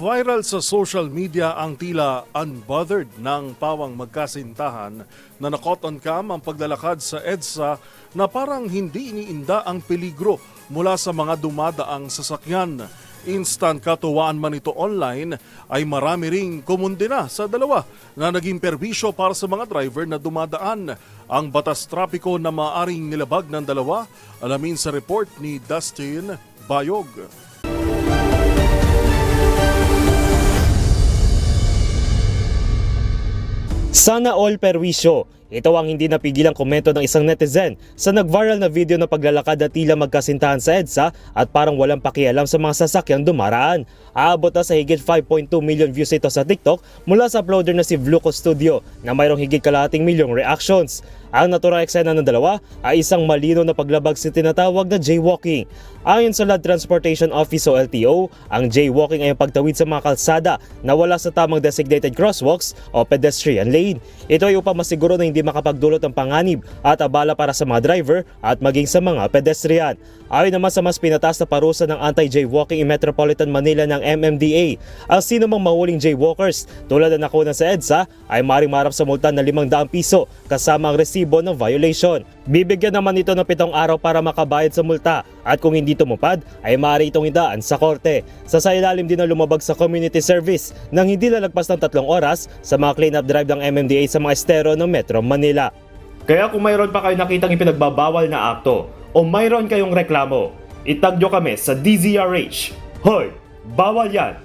Viral sa social media ang tila unbothered ng pawang magkasintahan na na-caught on cam ang paglalakad sa EDSA na parang hindi iniinda ang peligro mula sa mga dumadaang sasakyan. Instant katuwaan man ito online ay marami ring kumundina sa dalawa na naging perbisyo para sa mga driver na dumadaan. Ang batas trapiko na maaring nilabag ng dalawa, alamin sa report ni Dustin Bayog. Sana all perwisyo. Ito ang hindi napigilang komento ng isang netizen sa nag-viral na video ng paglalakad na tila magkasintahan sa EDSA at parang walang pakialam sa mga sasakyang dumaraan. Aabot na sa higit 5.2 million views ito sa TikTok mula sa uploader na si Vluco Studio na mayroong higit kalahating milyong reactions. Ang naturang eksena ng dalawa ay isang malino na paglabag sa tinatawag na jaywalking. Ayon sa Land Transportation Office o LTO, ang jaywalking ay ang pagtawid sa mga kalsada na wala sa tamang designated crosswalks o pedestrian lane. Ito ay upang masiguro na hindi makapagdulot ng panganib at abala para sa mga driver at maging sa mga pedestrian. Ayon naman sa mas pinataas na parusa ng anti-jaywalking in Metropolitan Manila ng MMDA, ang sino mang mahuling jaywalkers tulad na nakuha sa EDSA ay maaaring marap sa multa na 500 piso kasama ang resibo ng violation. Bibigyan naman ito ng 7 araw para makabayad sa multa at kung hindi tumupad ay maaari itong idaan sa korte. Sa ilalim din na lumabag sa community service nang hindi lalagpas ng 3 oras sa mga clean-up drive ng MMDA sa mga estero ng Metro Manila. Kaya kung mayroon pa kayo nakitang ipinagbabawal na akto o mayroon kayong reklamo, itag nyo kami sa DZRH. Hoy, bawal yan!